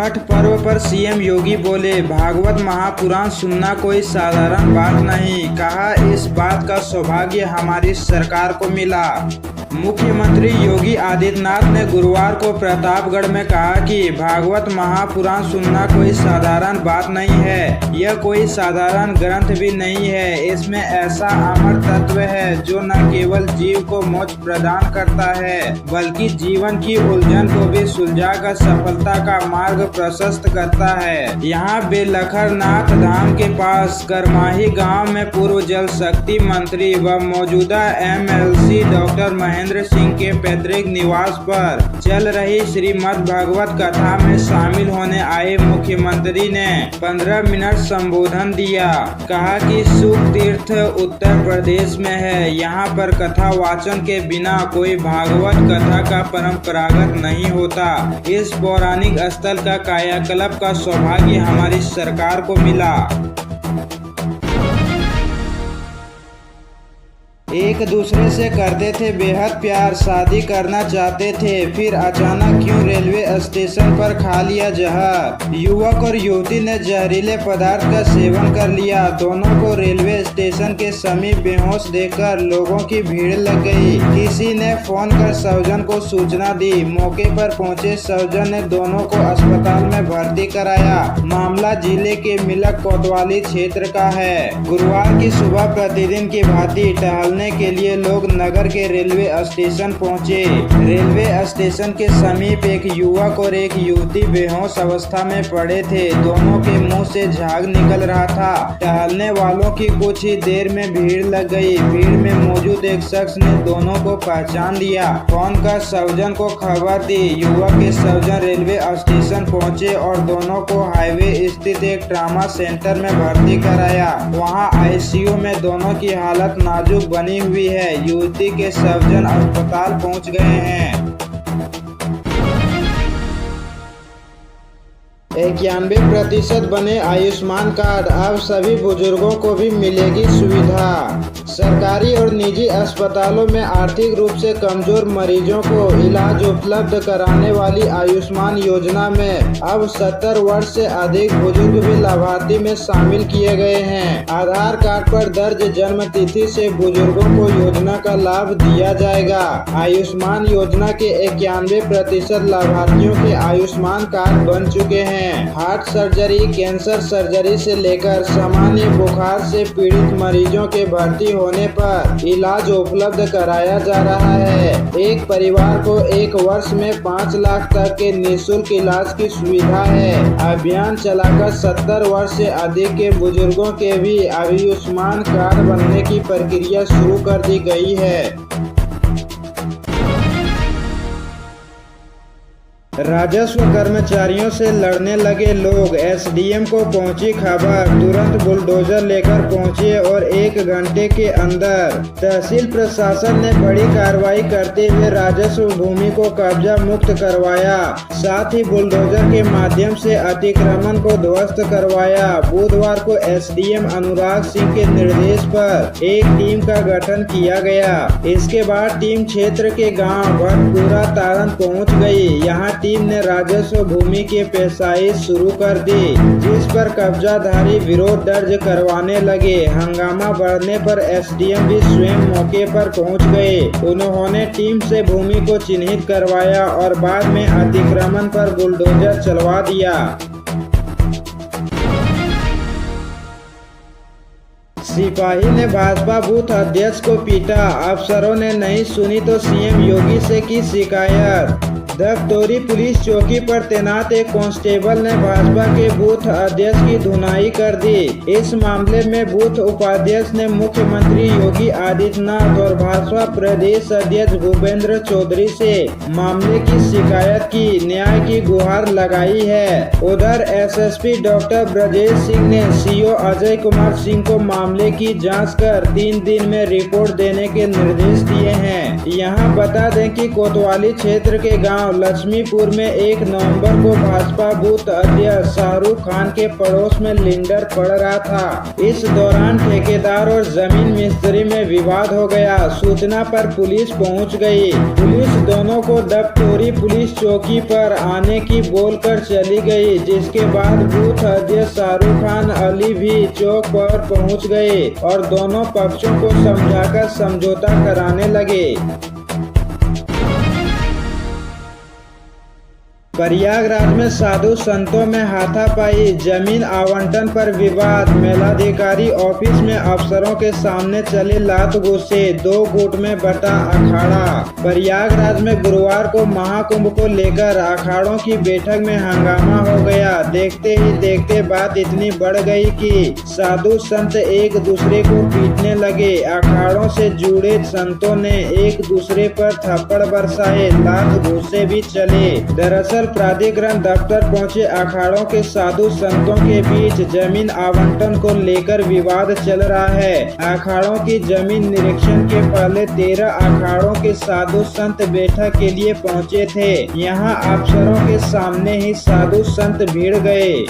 छठ पर्व पर सीएम योगी बोले, भागवत महापुराण सुनना कोई साधारण बात नहीं। कहा, इस बात का सौभाग्य हमारी सरकार को मिला। मुख्यमंत्री योगी आदित्यनाथ ने गुरुवार को प्रतापगढ़ में कहा कि भागवत महापुराण सुनना कोई साधारण बात नहीं है। यह कोई साधारण ग्रंथ भी नहीं है। इसमें ऐसा अमर तत्व है जो न केवल जीव को मोक्ष प्रदान करता है, बल्कि जीवन की उलझन को भी सुलझाकर सफलता का मार्ग प्रशस्त करता है। यहाँ बेलखरनाथ धाम के पास करमाही गांव में पूर्व जल शक्ति मंत्री व मौजूदा MLC डॉक्टर महेंद्र सिंह के पैतृक निवास पर चल रही श्रीमद् भागवत कथा में शामिल होने आए मुख्यमंत्री ने 15 मिनट संबोधन दिया। कहा कि सुख तीर्थ उत्तर प्रदेश में है। यहाँ पर कथा वाचन के बिना कोई भागवत कथा का परंपरागत नहीं होता। इस पौराणिक स्थल का कायाकल्प का सौभाग्य हमारी सरकार को मिला। एक दूसरे से करते थे बेहद प्यार, शादी करना चाहते थे, फिर अचानक क्यों रेलवे स्टेशन पर खा लिया जहर। युवक और युवती ने जहरीले पदार्थ का सेवन कर लिया। दोनों को रेलवे स्टेशन के समीप बेहोश देखकर लोगों की भीड़ लग गई। किसी ने फोन कर सौजन को सूचना दी। मौके पर पहुंचे सौजन ने दोनों को अस्पताल में भर्ती कराया। मामला जिले के मिलक कोतवाली क्षेत्र का है। गुरुवार की सुबह प्रतिदिन की भांति टहलने के लिए लोग नगर के रेलवे स्टेशन पहुंचे। रेलवे स्टेशन के समीप एक युवक और एक युवती बेहोश अवस्था में पड़े थे। दोनों के मुंह से झाग निकल रहा था। टहलने वालों की कुछ ही देर में भीड़ लग गई। भीड़ में मौजूद एक शख्स ने दोनों को पहचान लिया। फोन कर सौजन को खबर दी। युवक के सौजन रेलवे स्टेशन पहुंचे और दोनों को हाईवे स्थित एक ट्रामा सेंटर में भर्ती कराया। वहां ICU में दोनों की हालत नाजुक बनी हुई है। युवती के सौजन अस्पताल पहुंच गए हैं। 91% बने आयुष्मान कार्ड, अब सभी बुजुर्गों को भी मिलेगी सुविधा। सरकारी और निजी अस्पतालों में आर्थिक रूप से कमजोर मरीजों को इलाज उपलब्ध कराने वाली आयुष्मान योजना में अब 70 वर्ष से अधिक बुजुर्ग भी लाभार्थी में शामिल किए गए हैं। आधार कार्ड पर दर्ज जन्म तिथि से बुजुर्गों को योजना का लाभ दिया जाएगा। आयुष्मान योजना के 91% लाभार्थियों के आयुष्मान कार्ड बन चुके हैं। हार्ट सर्जरी, कैंसर सर्जरी से लेकर सामान्य बुखार से पीड़ित मरीजों के भर्ती होने पर इलाज उपलब्ध कराया जा रहा है। एक परिवार को 1 वर्ष में 5 लाख तक के निःशुल्क इलाज की सुविधा है। अभियान चलाकर 70 वर्ष से अधिक के बुजुर्गों के भी आयुष्मान कार्ड बनने की प्रक्रिया शुरू कर दी गई है। राजस्व कर्मचारियों से लड़ने लगे लोग, SDM को पहुंची खबर। तुरंत बुलडोजर लेकर पहुंचे और 1 घंटे के अंदर तहसील प्रशासन ने बड़ी कार्रवाई करते हुए राजस्व भूमि को कब्जा मुक्त करवाया। साथ ही बुलडोजर के माध्यम से अतिक्रमण को ध्वस्त करवाया। बुधवार को SDM अनुराग सिंह के निर्देश पर एक टीम का गठन किया गया। इसके बाद टीम क्षेत्र के गांव भटपुरा तारन पहुंच गई। यहाँ टीम ने राजस्व भूमि की पेशाई शुरू कर दी, जिस पर कब्जाधारी विरोध दर्ज करवाने लगे। हंगामा बढ़ने पर SDM भी स्वयं मौके पर पहुंच गए। उन्होंने टीम से भूमि को चिन्हित करवाया और बाद में अतिक्रमण पर बुलडोजर चलवा दिया। सिपाही ने भाजपा बूथ अध्यक्ष को पीटा, अफसरों ने नहीं सुनी तो CM योगी से की शिकायत। दफ्तौरी पुलिस चौकी पर तैनात एक कांस्टेबल ने भाजपा के बूथ अध्यक्ष की धुनाई कर दी। इस मामले में बूथ उपाध्यक्ष ने मुख्यमंत्री योगी आदित्यनाथ और भाजपा प्रदेश अध्यक्ष भूपेंद्र चौधरी से मामले की शिकायत की, न्याय की गुहार लगाई है। उधर SSP डॉक्टर ब्रजेश सिंह ने CO अजय कुमार सिंह को मामले की जांच कर 3 दिन में रिपोर्ट देने के निर्देश दिए हैं। यहाँ बता दें कि कोतवाली क्षेत्र के गांव गांव लक्ष्मीपुर में 1 नवंबर को भाजपा बूथ अध्यक्ष शाहरुख खान के पड़ोस में लिंडर पड़ रहा था। इस दौरान ठेकेदार और जमीन मिस्त्री में विवाद हो गया। सूचना पर पुलिस पहुंच गई। पुलिस दोनों को दबतोड़ी पुलिस चौकी पर आने की बोलकर चली गई, जिसके बाद बूथ अध्यक्ष शाहरुख खान अली भी चौक पर पहुंच गए और दोनों पक्षों को समझाकर समझौता कराने लगे। प्रयागराज में साधु संतों में हाथापाई, जमीन आवंटन पर विवाद, मेलाधिकारी ऑफिस में अफसरों के सामने चले लात घूंसे, 2 गुट में बटा अखाड़ा। प्रयागराज में गुरुवार को महाकुंभ को लेकर अखाड़ों की बैठक में हंगामा हो गया। देखते ही देखते बात इतनी बढ़ गई कि साधु संत एक दूसरे को पीटने लगे। अखाड़ों से जुड़े संतों ने एक दूसरे पर थप्पड़ बरसाए, लात घूंसे भी चले। दरअसल प्राधिकरण दफ्तर पहुंचे अखाड़ों के साधु संतों के बीच जमीन आवंटन को लेकर विवाद चल रहा है। अखाड़ों की जमीन निरीक्षण के पहले 13 अखाड़ों के साधु संत बैठक के लिए पहुंचे थे। यहां अफसरों के सामने ही साधु संत भिड़ गए।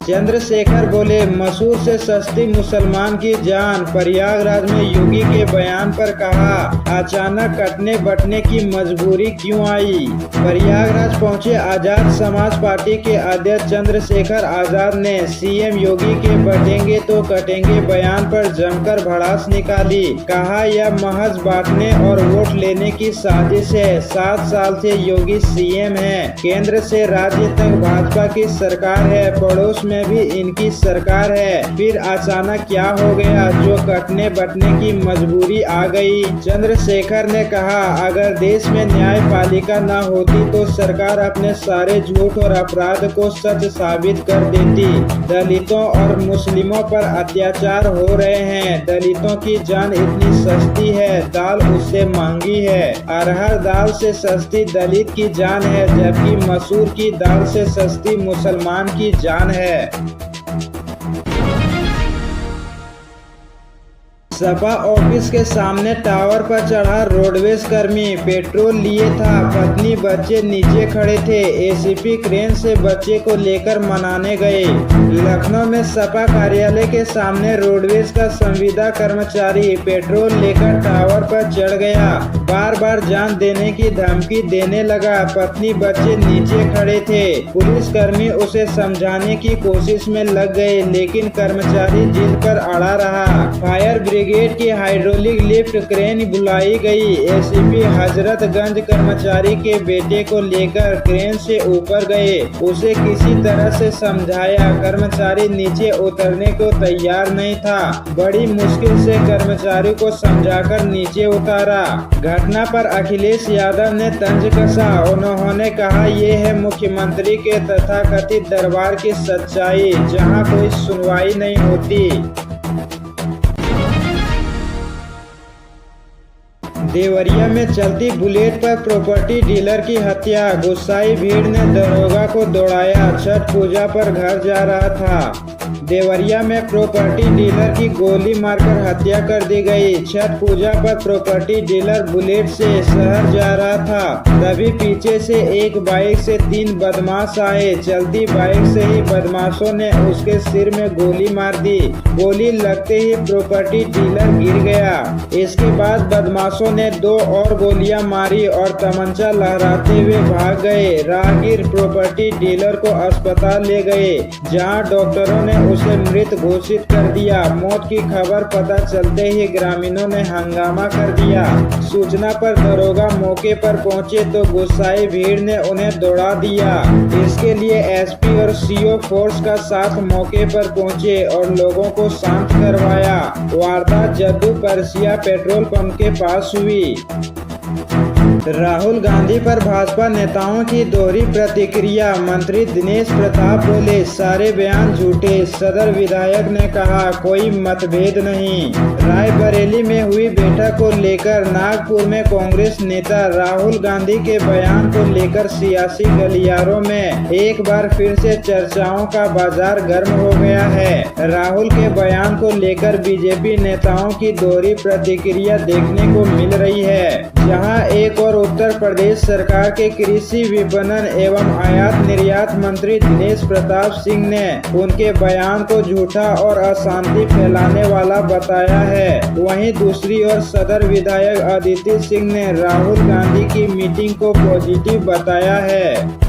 चंद्रशेखर बोले, मसूर से सस्ती मुसलमान की जान। प्रयागराज में योगी के बयान पर कहा, अचानक कटने बटने की मजबूरी क्यों आई। प्रयागराज पहुंचे आजाद समाज पार्टी के अध्यक्ष चंद्रशेखर आजाद ने सीएम योगी के बटेंगे तो कटेंगे बयान पर जमकर भड़ास निकाली। कहा, यह महज बांटने और वोट लेने की साजिश है। 7 साल से योगी सीएम है। केंद्र से राज्य तक भाजपा की सरकार है, पड़ोस में भी इनकी सरकार है। फिर अचानक क्या हो गया जो कटने बटने की मजबूरी आ गई। चंद्रशेखर ने कहा, अगर देश में न्यायपालिका न होती तो सरकार अपने सारे झूठ और अपराध को सच साबित कर देती। दलितों और मुस्लिमों पर अत्याचार हो रहे हैं। दलितों की जान इतनी सस्ती है, दाल उससे महंगी है। अरहर दाल से सस्ती दलित की जान है, जबकि मसूर की दाल से सस्ती मुसलमान की जान है। सपा ऑफिस के सामने टावर पर चढ़ा रोडवेज कर्मी, पेट्रोल लिए था, पत्नी बच्चे नीचे खड़े थे। एसीपी क्रेन से बच्चे को लेकर मनाने गए। लखनऊ में सपा कार्यालय के सामने रोडवेज का संविदा कर्मचारी पेट्रोल लेकर टावर पर चढ़ गया। बार बार जान देने की धमकी देने लगा। पत्नी बच्चे नीचे खड़े थे। पुलिसकर्मी उसे समझाने की कोशिश में लग गए, लेकिन कर्मचारी जिद पर अड़ा रहा। फायर ब्रिगेड की हाइड्रोलिक लिफ्ट क्रेन बुलाई गई। एसीपी हजरतगंज कर्मचारी के बेटे को लेकर क्रेन से ऊपर गए। उसे किसी तरह से समझाया। कर्मचारी नीचे उतरने को तैयार नहीं था। बड़ी मुश्किल से कर्मचारी को समझाकर नीचे उतारा। घटना पर अखिलेश यादव ने तंज कसा। उन्होंने कहा, ये है मुख्यमंत्री के तथाकथित दरबार की सच्चाई, जहां कोई सुनवाई नहीं होती। देवरिया में चलती बुलेट पर प्रॉपर्टी डीलर की हत्या। गुस्साई भीड़ ने दरोगा को दौड़ाया। छठ पूजा पर घर जा रहा था। देवरिया में प्रॉपर्टी डीलर की गोली मारकर हत्या कर दी गई। छठ पूजा पर प्रॉपर्टी डीलर बुलेट से शहर जा रहा था, तभी पीछे से एक बाइक से 3 बदमाश आए। चलती बाइक से ही बदमाशों ने उसके सिर में गोली मार दी। गोली लगते ही प्रॉपर्टी डीलर गिर गया। इसके बाद बदमाशों ने 2 और गोलियां मारी और तमंचा लहराते हुए भाग गए। राहगीर प्रॉपर्टी डीलर को अस्पताल ले गए, जहां डॉक्टरों ने उसे मृत घोषित कर दिया। मौत की खबर पता चलते ही ग्रामीणों ने हंगामा कर दिया। सूचना पर दरोगा मौके पर पहुंचे तो गुस्साई भीड़ ने उन्हें दौड़ा दिया। इसके लिए एसपी और सीओ फोर्स का साथ मौके पर पहुंचे और लोगों को शांत करवाया। वारदात जद्दू परसिया पेट्रोल पंप के पास हुई। राहुल गांधी पर भाजपा नेताओं की दोहरी प्रतिक्रिया। मंत्री दिनेश प्रताप बोले, सारे बयान झूठे। सदर विधायक ने कहा, कोई मतभेद नहीं। रायबरेली में हुई बैठक को लेकर नागपुर में कांग्रेस नेता राहुल गांधी के बयान को लेकर सियासी गलियारों में एक बार फिर से चर्चाओं का बाजार गर्म हो गया है। राहुल के बयान को लेकर बीजेपी नेताओं की दोहरी प्रतिक्रिया देखने को मिल रही है। जहां एक और उत्तर प्रदेश सरकार के कृषि विपणन एवं आयात निर्यात मंत्री दिनेश प्रताप सिंह ने उनके बयान को झूठा और अशांति फैलाने वाला बताया है, वहीं दूसरी ओर सदर विधायक अदिति सिंह ने राहुल गांधी की मीटिंग को पॉजिटिव बताया है।